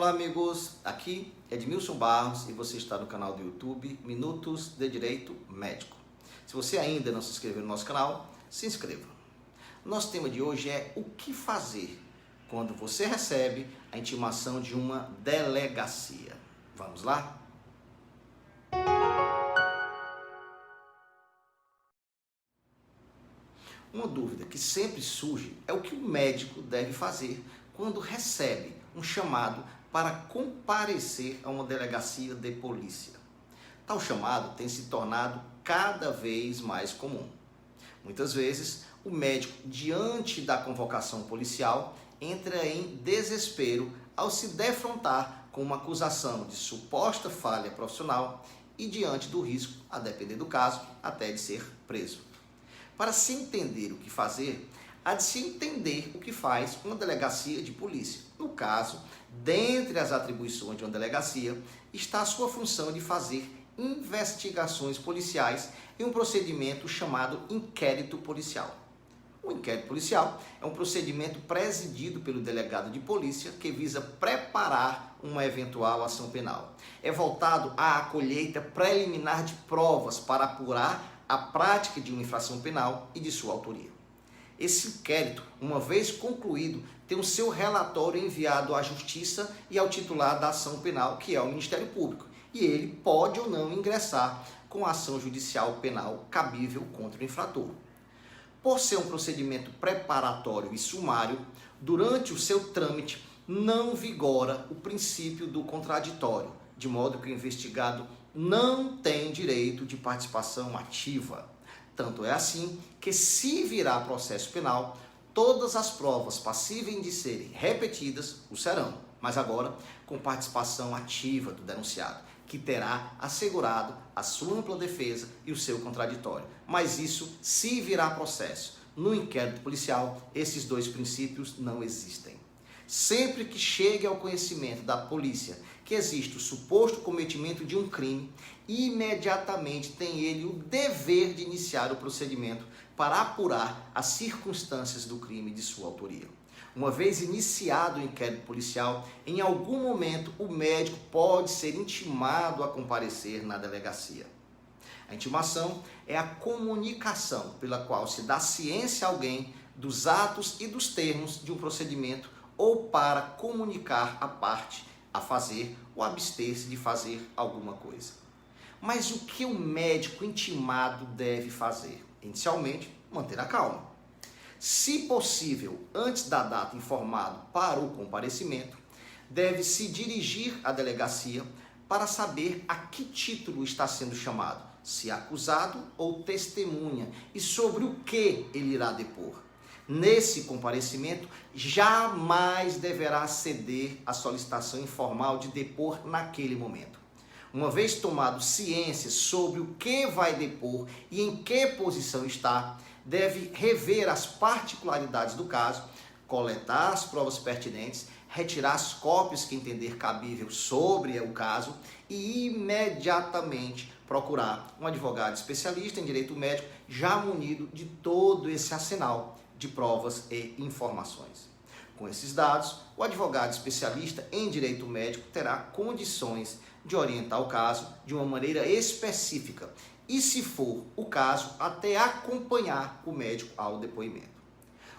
Olá amigos, aqui é Edmilson Barros e você está no canal do YouTube Minutos de Direito Médico. Se você ainda não se inscreveu no nosso canal, se inscreva. Nosso tema de hoje é o que fazer quando você recebe a intimação de uma delegacia. Vamos lá? Uma dúvida que sempre surge é o que o médico deve fazer quando recebe um chamado para comparecer a uma delegacia de polícia. Tal chamado tem se tornado cada vez mais comum. Muitas vezes, o médico, diante da convocação policial, entra em desespero ao se defrontar com uma acusação de suposta falha profissional e diante do risco, a depender do caso, até de ser preso. Para se entender o que fazer, há de se entender o que faz uma delegacia de polícia. No caso, dentre as atribuições de uma delegacia, está a sua função de fazer investigações policiais em um procedimento chamado inquérito policial. O inquérito policial é um procedimento presidido pelo delegado de polícia que visa preparar uma eventual ação penal. É voltado à colheita preliminar de provas para apurar a prática de uma infração penal e de sua autoria. Esse inquérito, uma vez concluído, tem o seu relatório enviado à Justiça e ao titular da ação penal, que é o Ministério Público, e ele pode ou não ingressar com a ação judicial penal cabível contra o infrator. Por ser um procedimento preparatório e sumário, durante o seu trâmite não vigora o princípio do contraditório, de modo que o investigado não tem direito de participação ativa. Tanto é assim que, se virar processo penal, todas as provas passíveis de serem repetidas o serão, mas agora com participação ativa do denunciado, que terá assegurado a sua ampla defesa e o seu contraditório. Mas isso, se virar processo. No inquérito policial, esses dois princípios não existem. Sempre que chegue ao conhecimento da polícia que existe o suposto cometimento de um crime, imediatamente tem ele o dever de iniciar o procedimento para apurar as circunstâncias do crime de sua autoria. Uma vez iniciado o inquérito policial, em algum momento o médico pode ser intimado a comparecer na delegacia. A intimação é a comunicação pela qual se dá ciência a alguém dos atos e dos termos de um procedimento ou para comunicar a parte a fazer ou abster-se de fazer alguma coisa. Mas o que o médico intimado deve fazer? Inicialmente, manter a calma. Se possível, antes da data informada para o comparecimento, deve se dirigir à delegacia para saber a que título está sendo chamado, se acusado ou testemunha, e sobre o que ele irá depor. Nesse comparecimento, jamais deverá ceder à solicitação informal de depor naquele momento. Uma vez tomado ciência sobre o que vai depor e em que posição está, deve rever as particularidades do caso, coletar as provas pertinentes, retirar as cópias que entender cabível sobre o caso e imediatamente procurar um advogado especialista em direito médico já munido de todo esse arsenal de provas e informações. Com esses dados, o advogado especialista em direito médico terá condições de orientar o caso de uma maneira específica e, se for o caso, até acompanhar o médico ao depoimento.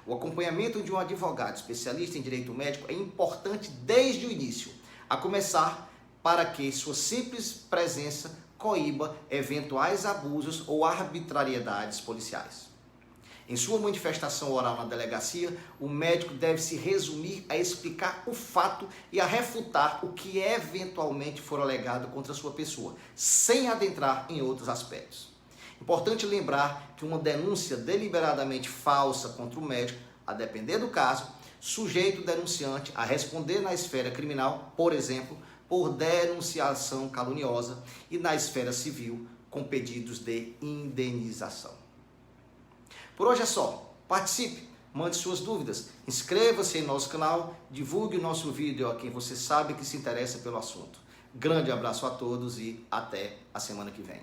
O acompanhamento de um advogado especialista em direito médico é importante desde o início, a começar para que sua simples presença coíba eventuais abusos ou arbitrariedades policiais. Em sua manifestação oral na delegacia, o médico deve se resumir a explicar o fato e a refutar o que eventualmente for alegado contra a sua pessoa, sem adentrar em outros aspectos. Importante lembrar que uma denúncia deliberadamente falsa contra o médico, a depender do caso, sujeita o denunciante a responder na esfera criminal, por exemplo, por denunciação caluniosa, e na esfera civil, com pedidos de indenização. Por hoje é só. Participe, mande suas dúvidas, inscreva-se em nosso canal, divulgue o nosso vídeo a quem você sabe que se interessa pelo assunto. Grande abraço a todos e até a semana que vem.